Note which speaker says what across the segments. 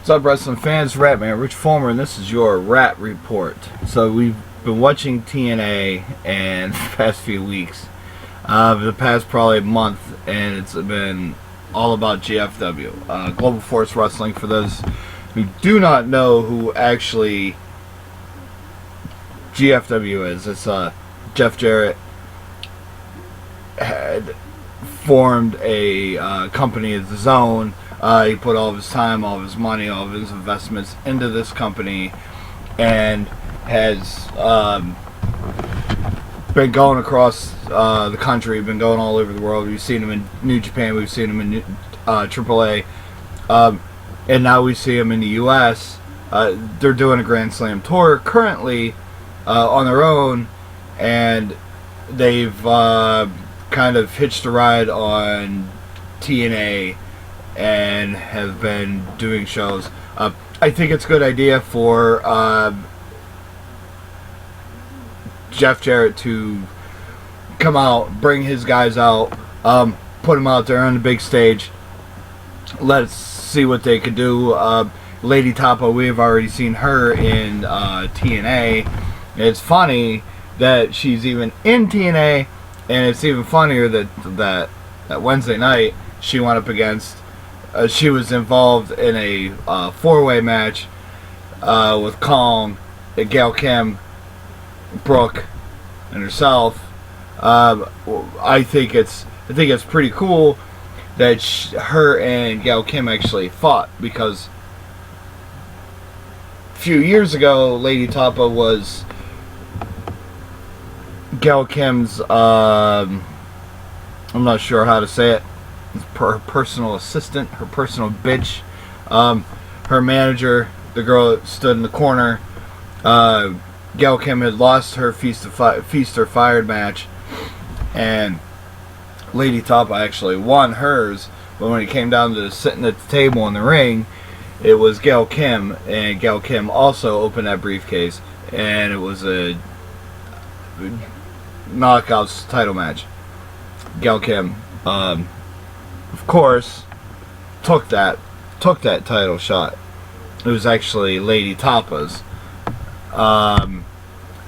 Speaker 1: What's up, wrestling fans? Ratt, man, Rich Fulmer, and this is your Ratt Report. So we've been watching TNA and the past few weeks, the past probably month, and it's been all about GFW, Global Force Wrestling. For those who do not know who actually GFW is, it's Jeff Jarrett had formed a company of his own. He put all of his time, all of his money, all of his investments into this company, and has been going across the country, been going all over the world. We've seen him in New Japan, we've seen him in AAA, and now we see him in the U.S. They're doing a Grand Slam tour currently on their own, and they've kind of hitched a ride on TNA and have been doing shows. I think it's a good idea for Jeff Jarrett to come out, bring his guys out, put them out there on the big stage. Let's see what they could do. Lady Tapa, we've already seen her in TNA. It's funny that she's even in TNA, and it's even funnier that Wednesday night she went up against. She was involved in a four-way match with Kong, Gail Kim, Brooke, and herself. I think it's pretty cool that her and Gail Kim actually fought, because a few years ago, Lady Tapa was Gail Kim's, I'm not sure how to say it, her personal assistant, her personal bitch, her manager, the girl that stood in the corner. Gail Kim had lost her feast or fired match, and Lady Tapa actually won hers. But when it came down to sitting at the table in the ring, it was Gail Kim, and Gail Kim also opened that briefcase, and it was a knockouts title match. Gail Kim, of course, took that title shot. It was actually Lady Tapa's.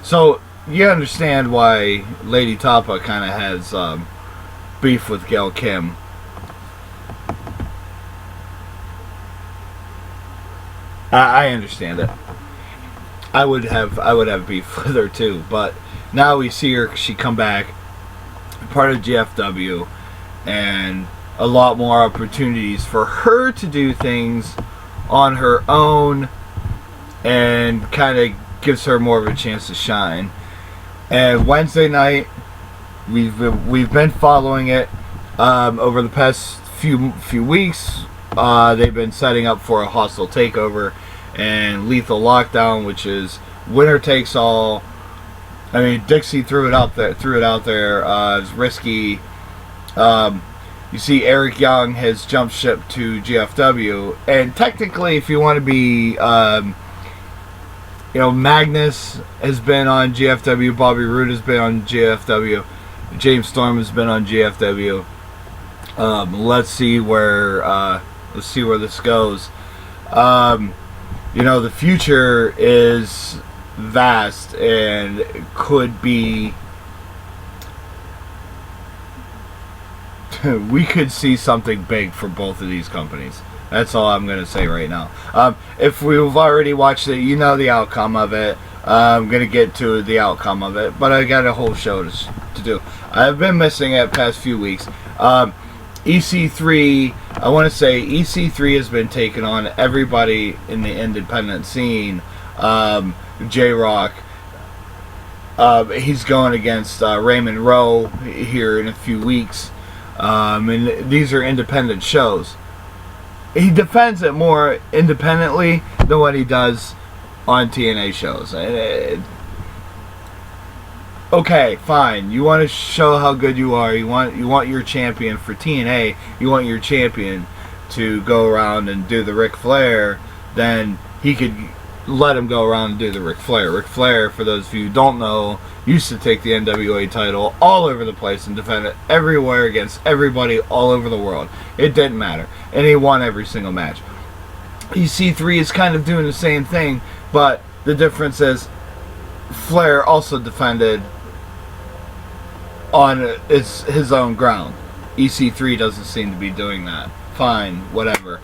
Speaker 1: So you understand why Lady Tapa kind of has beef with Gail Kim. I understand it. I would have beef with her too, but now we see her. She come back, part of GFW, and a lot more opportunities for her to do things on her own, and kind of gives her more of a chance to shine. And Wednesday night, we've been following it over the past few weeks. They've been setting up for a hostile takeover and lethal lockdown, which is winner takes all. I mean, Dixie threw it out there. It was risky. You see, Eric Young has jumped ship to GFW, and technically, if you want to be, Magnus has been on GFW, Bobby Roode has been on GFW, James Storm has been on GFW. Let's see where this goes. The future is vast and could be. We could see something big for both of these companies. That's all I'm going to say right now. If we've already watched it, you know the outcome of it. I'm going to get to the outcome of it, but I got a whole show to do. I've been missing it past few weeks. EC3, I want to say EC3 has been taking on everybody in the independent scene. J-Rock. He's going against Raymond Rowe here in a few weeks. And these are independent shows. He defends it more independently than what he does on TNA shows. Okay, fine. You want to show how good you are. You want your champion for TNA. You want your champion to go around and do the Ric Flair. Then he could let him go around and do the Ric Flair. Ric Flair, for those of you who don't know, used to take the NWA title all over the place and defend it everywhere against everybody all over the world. It didn't matter. And he won every single match. EC3 is kind of doing the same thing, but the difference is Flair also defended on his own ground. EC3 doesn't seem to be doing that. Fine, whatever.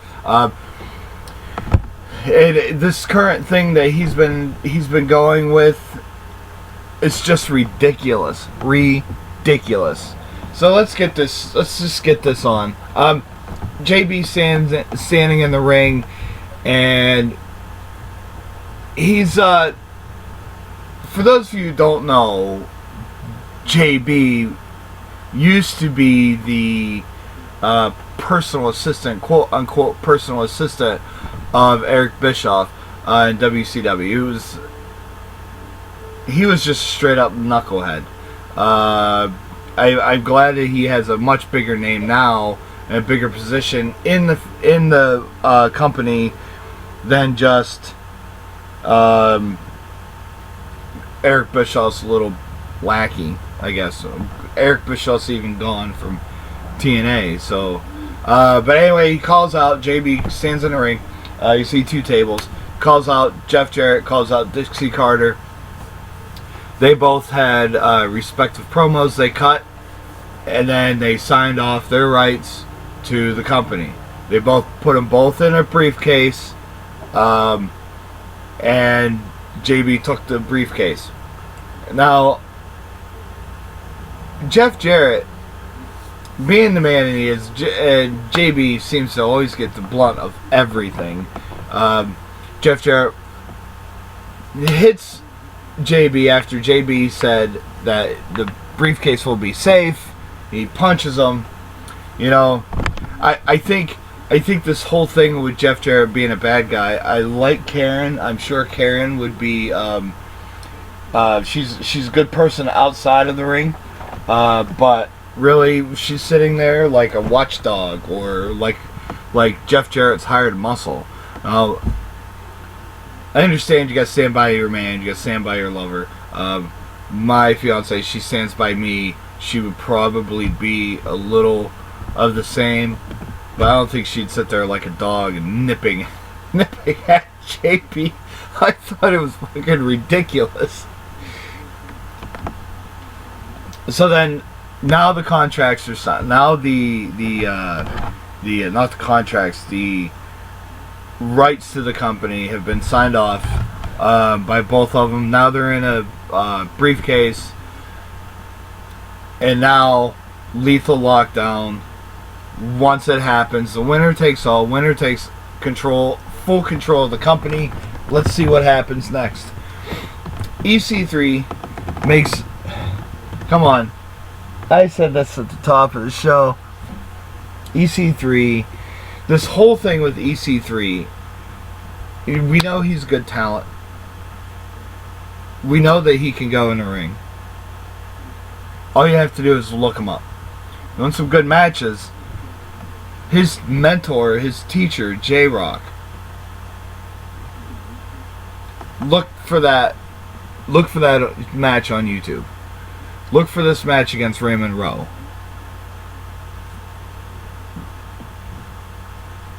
Speaker 1: This current thing that he's been going with, it's just ridiculous. Ridiculous. So let's just get this on. JB standing in the ring, and he's for those of you who don't know, JB used to be the personal assistant, quote unquote personal assistant of Eric Bischoff in WCW. He was just straight up knucklehead. I'm glad that he has a much bigger name now and a bigger position in the company than just Eric Bischoff's little lackey, I guess. Eric Bischoff's even gone from TNA. So, but anyway, he calls out. JB stands in the ring. You see two tables. Calls out Jeff Jarrett. Calls out Dixie Carter. They both had respective promos they cut, and then they signed off their rights to the company. They both put them both in a briefcase, and JB took the briefcase. Now, Jeff Jarrett, being the man he is, JB seems to always get the blunt of everything. Jeff Jarrett hits JB after JB said that the briefcase will be safe. He punches him. You know, I think this whole thing with Jeff Jarrett being a bad guy, I like Karen. I'm sure Karen would be she's a good person outside of the ring, but really she's sitting there like a watchdog, or like Jeff Jarrett's hired muscle. I understand you gotta stand by your man, you gotta stand by your lover. My fiance, she stands by me. She would probably be a little of the same, but I don't think she'd sit there like a dog and nipping at JP. I thought it was fucking ridiculous. So then, now the contracts are signed. Now the not the contracts, the rights to the company have been signed off by both of them. Now they're in a briefcase, and now lethal lockdown. Once it happens, the winner takes all. Winner takes full control of the company. Let's see what happens next. EC3 makes. Come on, I said this at the top of the show. EC3. This whole thing with EC3, we know he's good talent. We know that he can go in the ring. All you have to do is look him up. You want some good matches? His mentor, his teacher, J-Rock. Look for that match on YouTube. Look for this match against Raymond Rowe.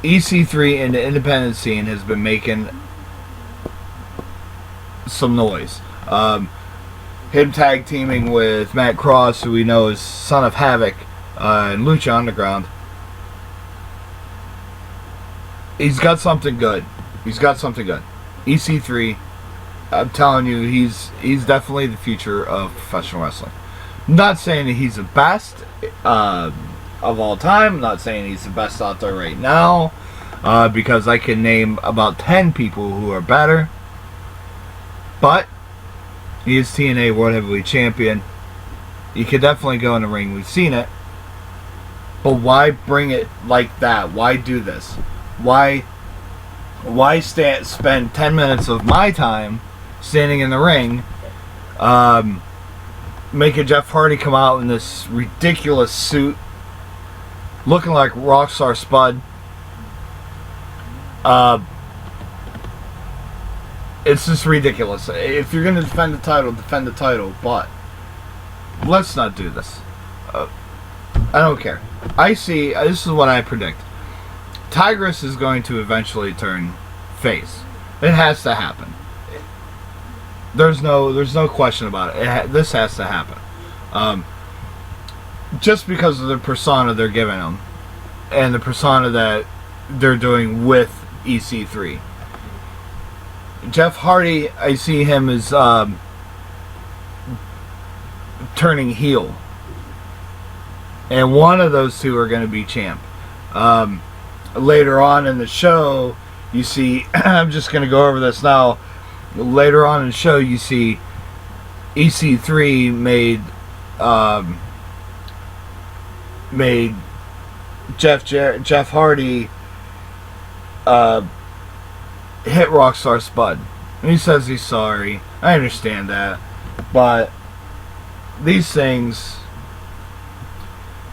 Speaker 1: EC3 in the independent scene has been making some noise. Him tag teaming with Matt Cross, who we know is Son of Havoc, and Lucha Underground. He's got something good. EC3, I'm telling you, he's definitely the future of professional wrestling. I'm not saying that he's the best of all time. I'm not saying he's the best out there right now, because I can name about 10 people who are better. But he is TNA World Heavyweight Champion. He could definitely go in the ring. We've seen it. But why bring it like that? Why do this? Why spend 10 minutes of my time standing in the ring, making Jeff Hardy come out in this ridiculous suit, looking like Rockstar Spud. It's just ridiculous. If you're going to defend the title, but let's not do this. I don't care. This is what I predict. Tigress is going to eventually turn face. It has to happen. There's no question about it. This has to happen. Just because of the persona they're giving him, and the persona that they're doing with EC3. Jeff Hardy, I see him as turning heel, and one of those two are going to be champ. Later on in the show, you see, I'm just going to go over this now. Later on in the show, you see EC3 made Jeff Hardy hit Rockstar Spud. And he says he's sorry. I understand that. But these things,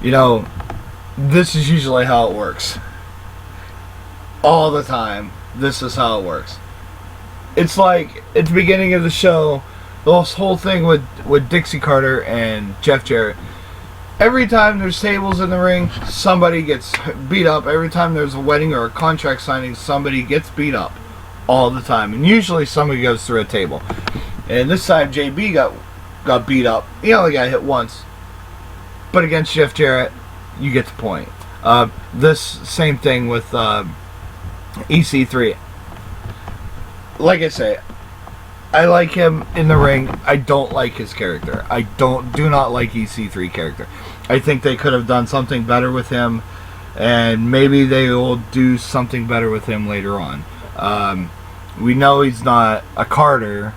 Speaker 1: this is usually how it works. All the time, this is how it works. It's like, at the beginning of the show, this whole thing with Dixie Carter and Jeff Jarrett. Every time there's tables in the ring, somebody gets beat up. Every time there's a wedding or a contract signing, somebody gets beat up. All the time. And usually somebody goes through a table. And this time JB got beat up. He only got hit once. But against Jeff Jarrett, you get the point. This same thing with EC3. Like I say, I like him in the ring. I don't like his character. I do not like EC3 character. I think they could have done something better with him, and maybe they will do something better with him later on. We know he's not a Carter.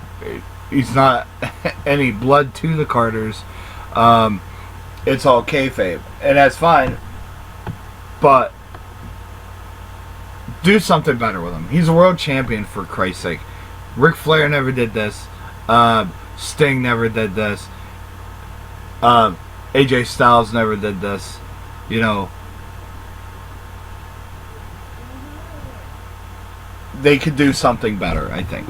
Speaker 1: He's not any blood to the Carters. It's all kayfabe, and that's fine. But do something better with him. He's a world champion, for Christ's sake. Ric Flair never did this. Sting never did this. AJ Styles never did this. They could do something better, I think.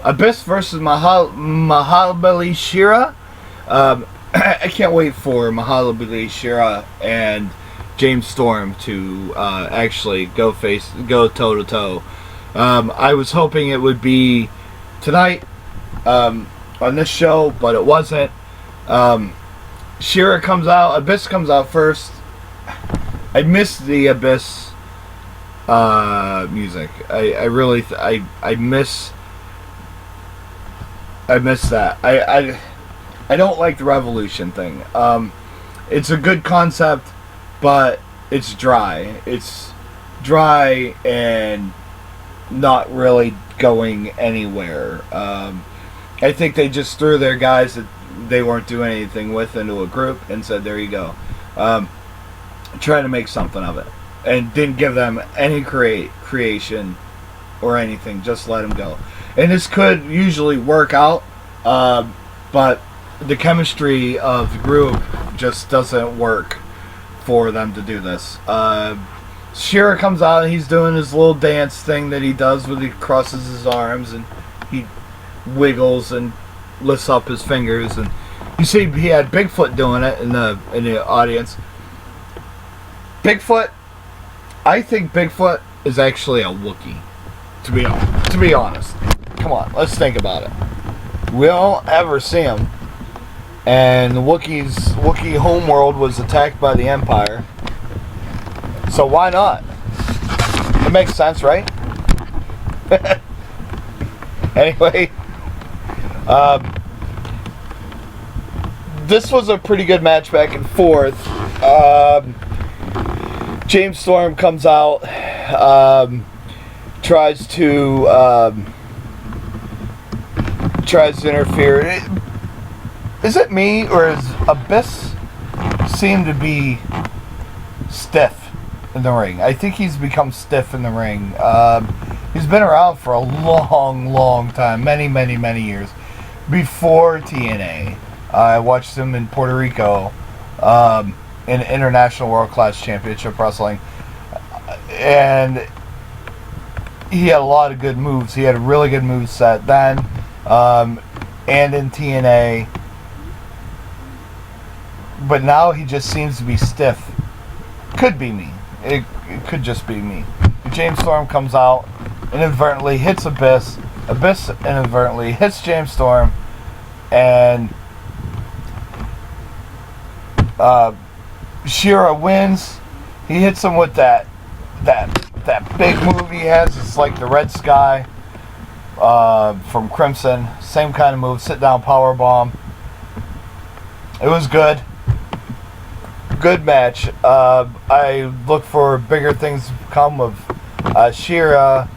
Speaker 1: Abyss versus Mahabali Shera. I can't wait for Mahabali Shera and James Storm to actually go toe to toe. I was hoping it would be tonight on this show, but it wasn't. Shera comes out. Abyss comes out first. I missed the Abyss music. I really I miss that. I don't like the Revolution thing. It's a good concept, but it's dry. It's dry and not really going anywhere. I think they just threw their guys that they weren't doing anything with into a group and said, there you go. Try to make something of it. And didn't give them any creation or anything. Just let them go. And this could usually work out, but the chemistry of the group just doesn't work for them to do this. Shera comes out and he's doing his little dance thing that he does where he crosses his arms and he wiggles and lifts up his fingers, and you see he had Bigfoot doing it in the audience. Bigfoot, I think Bigfoot is actually a Wookiee. To be honest, come on, let's think about it. We don't ever see him, and the Wookiee homeworld was attacked by the Empire. So why not? It makes sense, right? Anyway, this was a pretty good match back and forth. James Storm comes out, tries to interfere. Is it me, or is Abyss seem to be stiff in the ring? I think he's become stiff in the ring. He's been around for a long time, many years. Before TNA, I watched him in Puerto Rico in International World Class Championship Wrestling, and he had a lot of good moves. He had a really good move set then, and in TNA. But now he just seems to be stiff. Could be me. it could just be me. James Storm comes out, inadvertently hits Abyss. Abyss inadvertently hits James Storm, and Shira wins. He hits him with that big move he has. It's like the Red Sky from Crimson. Same kind of move. Sit down power bomb. It was good. Good match. I look for bigger things to come of Shira,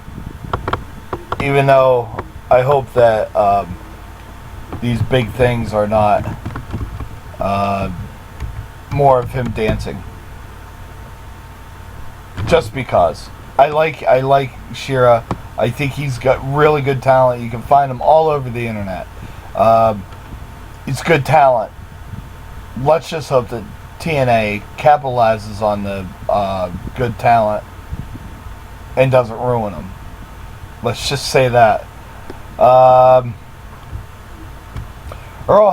Speaker 1: even though I hope that these big things are not more of him dancing. Just because I like Shira. I think he's got really good talent. You can find him all over the internet. He's good talent. Let's just hope that TNA capitalizes on the good talent and doesn't ruin him. Let's just say that. Earl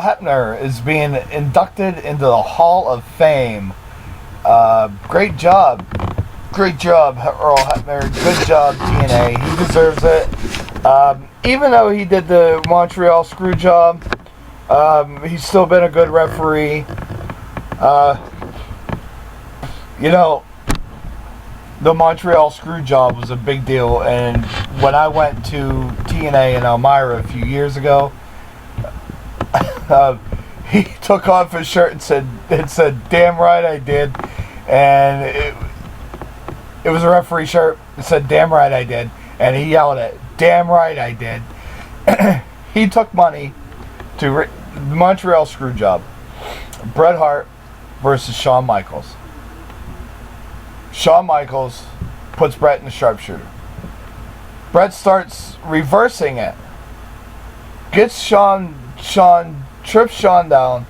Speaker 1: Hebner is being inducted into the Hall of Fame. Great job. Great job, Earl Hebner. Good job, TNA. He deserves it. Even though he did the Montreal screw job, he's still been a good referee. The Montreal screw job was a big deal, and when I went to TNA in Elmira a few years ago, he took off his shirt and said, "Damn right I did," and it was a referee shirt. It said, "Damn right I did," and he yelled it, "Damn right I did." He took money to the Montreal screw job. Bret Hart versus Shawn Michaels. Shawn Michaels puts Bret in the sharpshooter. Bret starts reversing it. Gets trips Shawn down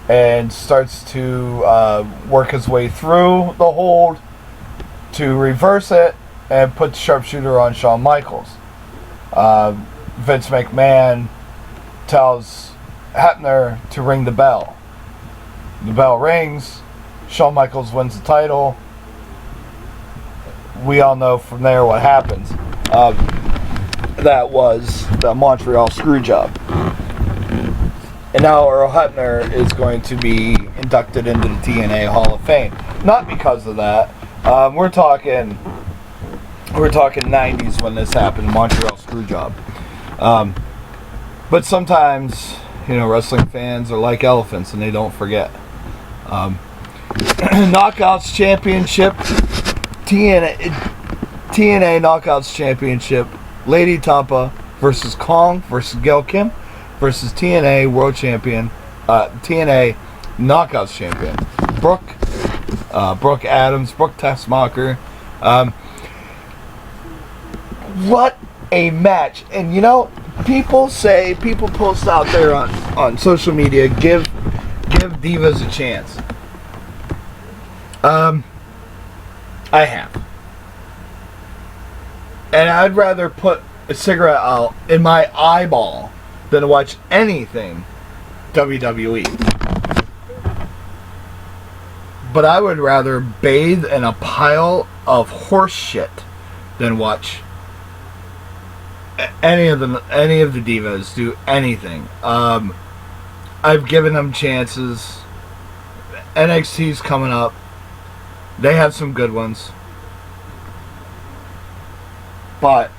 Speaker 1: and starts to work his way through the hold to reverse it and put the sharpshooter on Shawn Michaels. Vince McMahon tells Hebner to ring the bell. The bell rings. Shawn Michaels wins the title. We all know from there what happens. That was the Montreal screw job. And now Earl Hebner is going to be inducted into the TNA Hall of Fame. Not because of that. We're talking 90s when this happened, Montreal screw job. But sometimes, wrestling fans are like elephants and they don't forget. Knockouts Championship, TNA Knockouts Championship, Lady Tampa versus Kong versus Gail Kim versus TNA World Champion, TNA Knockouts Champion, Brooke Adams, Brooke Tessmacher. What a match. And people post out there on social media, give divas a chance. I have. And I'd rather put a cigarette out in my eyeball than watch anything WWE. But I would rather bathe in a pile of horse shit than watch any of the divas do anything. I've given them chances. NXT's coming up. They have some good ones. But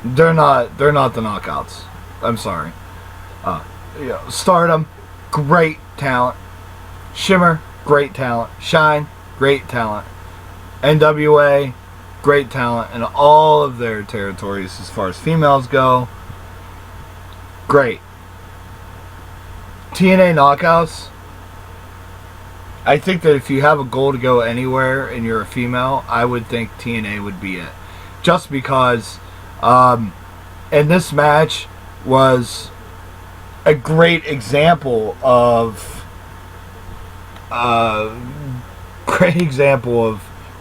Speaker 1: they're not the Knockouts. I'm sorry. Stardom, great talent. Shimmer, great talent. Shine, great talent. NWA, great talent in all of their territories as far as females go. Great. TNA Knockouts, I think that if you have a goal to go anywhere and you're a female, I would think TNA would be it. Just because, and this match was a great example of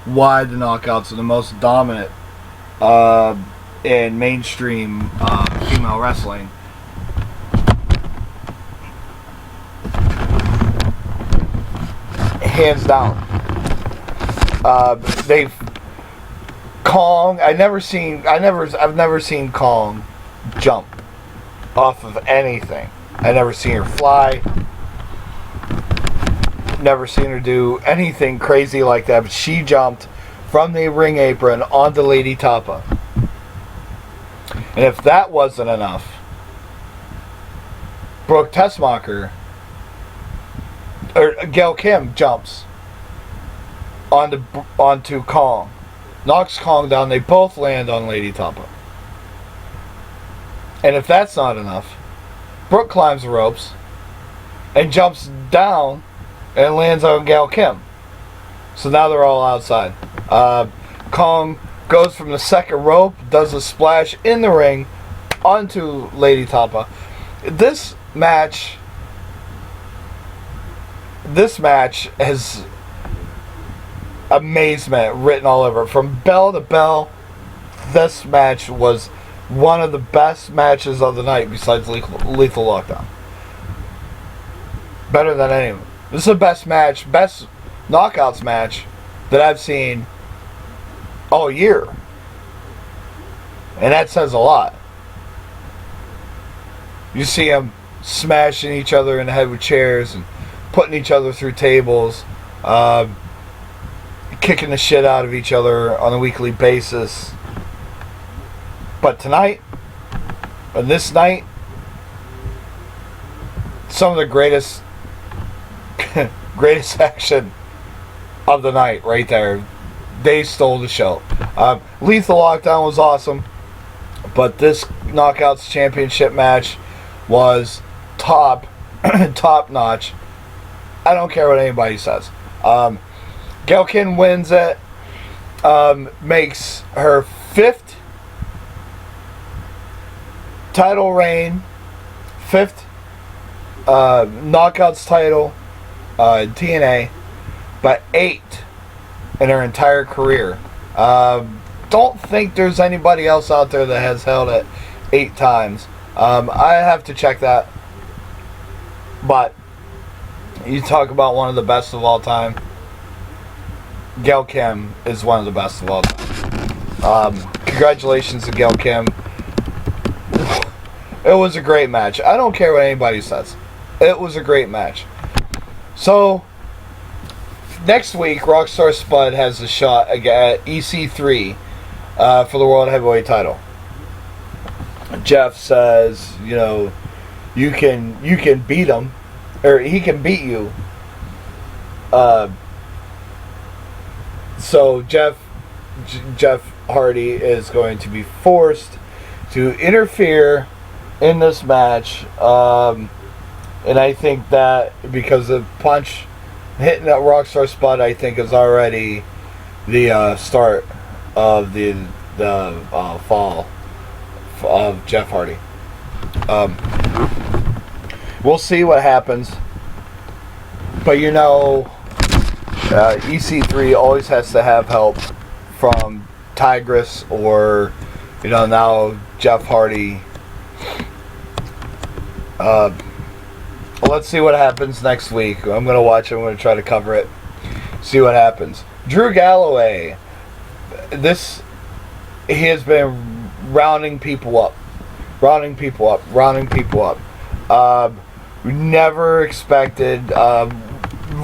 Speaker 1: why the Knockouts are the most dominant in mainstream female wrestling. Hands down. They've Kong. I've never seen Kong jump off of anything. I never seen her fly. Never seen her do anything crazy like that. But she jumped from the ring apron onto Lady Tapa. And if that wasn't enough, Brooke Tessmacher or Gail Kim jumps onto Kong, knocks Kong down. They both land on Lady Tapa. And if that's not enough, Brooke climbs the ropes and jumps down and lands on Gail Kim. So now they're all outside. Kong goes from the second rope, does a splash in the ring onto Lady Tapa. This match has amazement written all over it. From bell to bell, this match was one of the best matches of the night besides Lethal Lockdown. Better than anyone. This is the best knockouts match that I've seen all year. And that says a lot. You see them smashing each other in the head with chairs and putting each other through tables, kicking the shit out of each other on a weekly basis. But tonight, on this night, some of the greatest action of the night right there. They stole the show. Lethal Lockdown was awesome, but this Knockouts Championship match was top notch. I don't care what anybody says. Gail Kim wins it, makes her 5th title reign, 5th Knockouts title in TNA, but 8 in her entire career. Don't think there's anybody else out there that has held it 8 times. I have to check that. But you talk about one of the best of all time. Gail Kim is one of the best of all time. Congratulations to Gail Kim. It was a great match. I don't care what anybody says. It was a great match. So, next week, Rockstar Spud has a shot at EC3 for the World Heavyweight title. Jeff says, you can beat him, or he can beat you. So Jeff Hardy is going to be forced to interfere in this match, and I think that because the punch hitting that Rockstar Spud, I think, is already the start of the fall of Jeff Hardy. We'll see what happens, but EC3 always has to have help from Tigress or now Jeff Hardy. Let's see what happens next week. I'm going to watch it. I'm going to try to cover it. See what happens. Drew Galloway. He has been rounding people up. We never expected.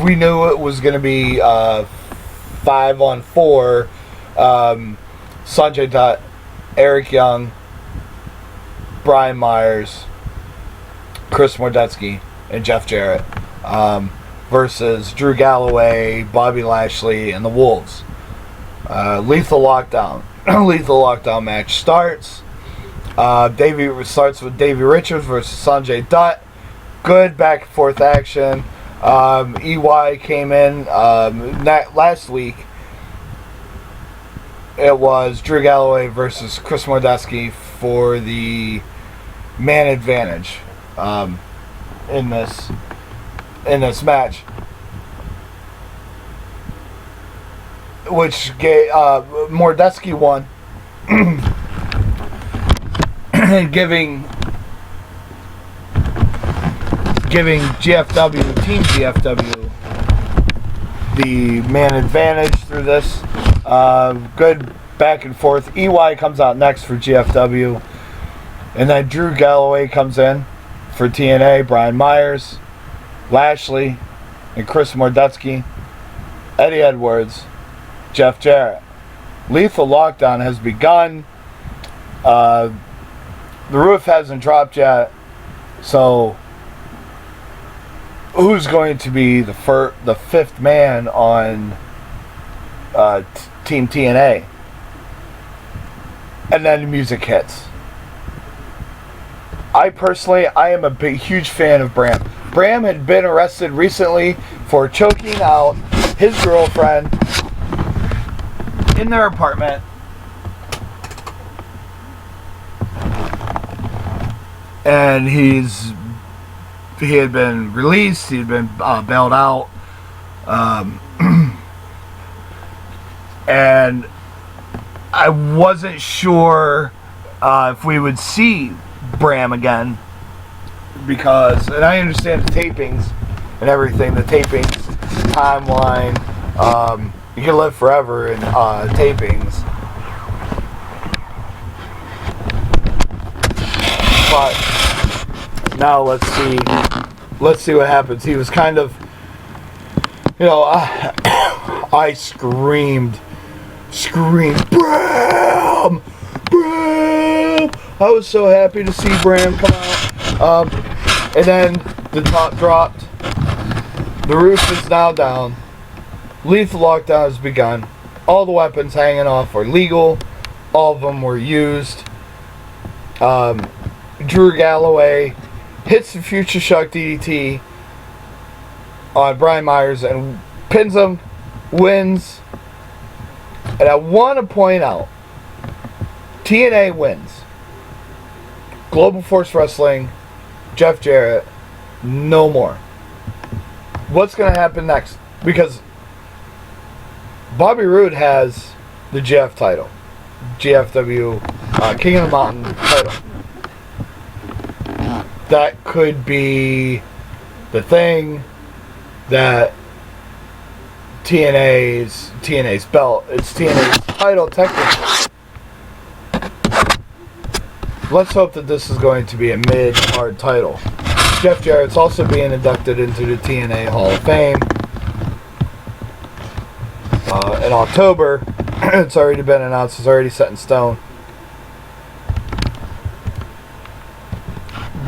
Speaker 1: We knew it was going to be 5-on-4. Sanjay Dutt, Eric Young, Brian Myers, Chris Mordetsky, and Jeff Jarrett versus Drew Galloway, Bobby Lashley, and the Wolves. Lethal Lockdown. Lethal Lockdown match starts. Starts with Davey Richards versus Sanjay Dutt. Good back and forth action. EY came in last week. It was Drew Galloway versus Chris Mordetsky for the man advantage in this match, which gave Mordetsky won, giving Team GFW the man advantage through this. Good back and forth. EY comes out next for GFW. And then Drew Galloway comes in for TNA. Brian Myers, Lashley, and Chris Mordetsky. Eddie Edwards, Jeff Jarrett. Lethal Lockdown has begun. The roof hasn't dropped yet. So, who's going to be the fifth man on Team TNA? And then the music hits. I am a huge fan of Bram. Bram had been arrested recently for choking out his girlfriend in their apartment. And he had been released. He had been bailed out. And I wasn't sure if we would see Bram again, because, and I understand the tapings and everything, the tapings timeline, you can live forever in tapings, but now let's see what happens. He was kind of, I screamed, Bram! Bram! I was so happy to see Bram come out. And then the top dropped. The roof is now down. Lethal Lockdown has begun. All the weapons hanging off are legal. All of them were used. Drew Galloway hits the Future Shock DDT on Brian Myers and pins him, wins. And I want to point out, TNA wins. Global Force Wrestling, Jeff Jarrett, no more. What's going to happen next? Because Bobby Roode has the GF title. GFW King of the Mountain title. That could be the thing that TNA's belt. It's TNA's title technically. Let's hope that this is going to be a mid-card title. Jeff Jarrett's also being inducted into the TNA Hall of Fame in October. It's already been announced. It's already set in stone.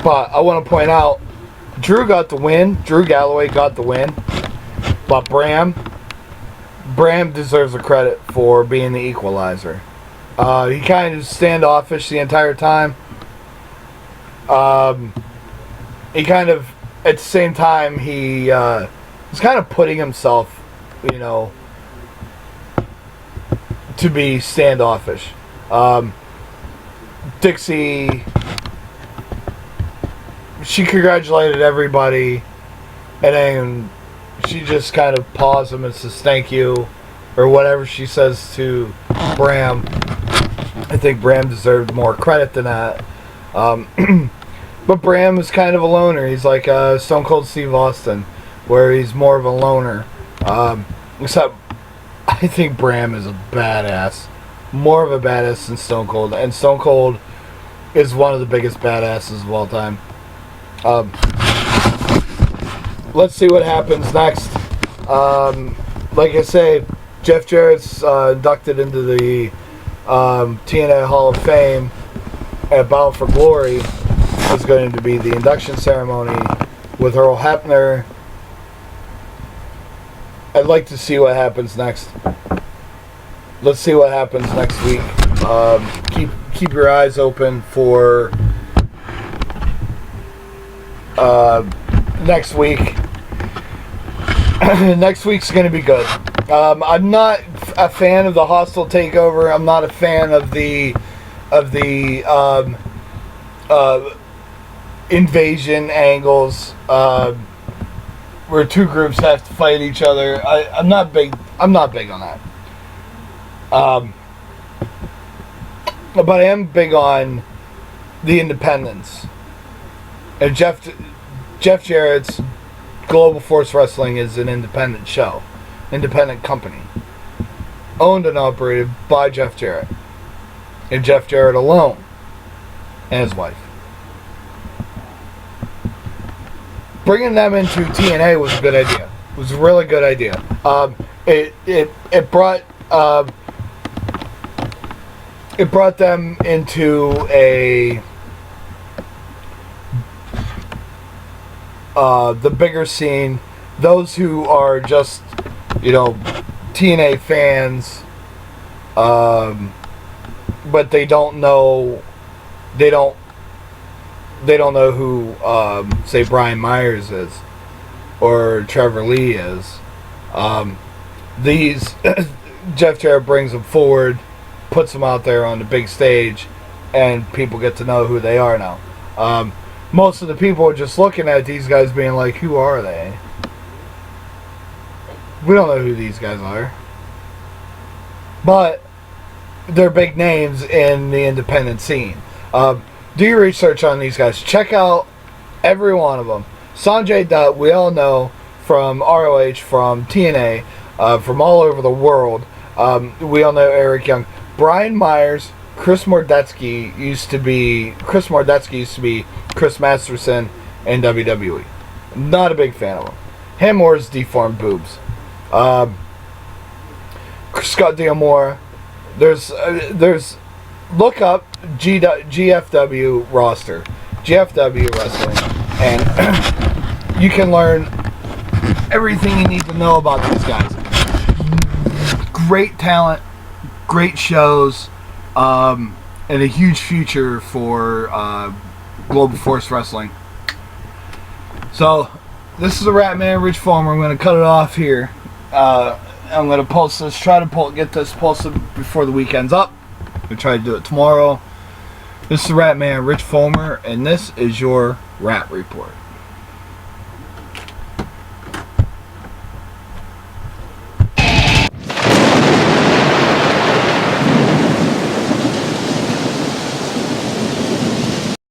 Speaker 1: But I want to point out, Drew got the win. Drew Galloway got the win. But Bram deserves the credit for being the equalizer. He kind of standoffish the entire time. He kind of, at the same time, he was kind of putting himself, to be standoffish. Dixie, she congratulated everybody, and then she just kind of paused him and says thank you, or whatever she says to Bram. I think Bram deserved more credit than that. But Bram is kind of a loner. He's like Stone Cold Steve Austin, where he's more of a loner. Except, I think Bram is a badass. More of a badass than Stone Cold. And Stone Cold is one of the biggest badasses of all time. Let's see what happens next. Like I say, Jeff Jarrett's inducted into the TNA Hall of Fame at Bound for Glory. Is going to be the induction ceremony with Earl Hebner. I'd like to see what happens next. Let's see what happens next week. Keep your eyes open for next week. Next week's going to be good. I'm not a fan of the hostile takeover. I'm not a fan of the invasion angles where two groups have to fight each other. I'm not big on that. But I am big on the independents. And Jeff Jarrett's Global Force Wrestling is an independent show. independent company, owned and operated by Jeff Jarrett, and Jeff Jarrett alone, and his wife. Bringing them into TNA was a good idea. It was a really good idea. It brought them into the bigger scene. Those who are just, TNA fans, but they don't know who, say, Brian Myers is, or Trevor Lee is. These Jeff Jarrett brings them forward, puts them out there on the big stage, and people get to know who they are now. Most of the people are just looking at these guys being like, who are they? We don't know who these guys are. But they're big names in the independent scene. Do your research on these guys. Check out every one of them. Sanjay Dutt, we all know from ROH, from TNA, from all over the world. We all know Eric Young. Brian Myers, Chris Mordetsky used to be Chris Masterson in WWE. Not a big fan of him. Him or his deformed boobs. Scott D'Amore. There's look up GFW roster, GFW wrestling, and you can learn everything you need to know about these guys. Great talent, great shows, and a huge future for Global Force Wrestling. So, this is the Rat Man, Rich Fulmer. I'm going to cut it off here. I'm going to post this, get this posted before the weekend's up. We'll try to do it tomorrow. This is the Rat Man, Rich Fulmer, and this is your Rat Report.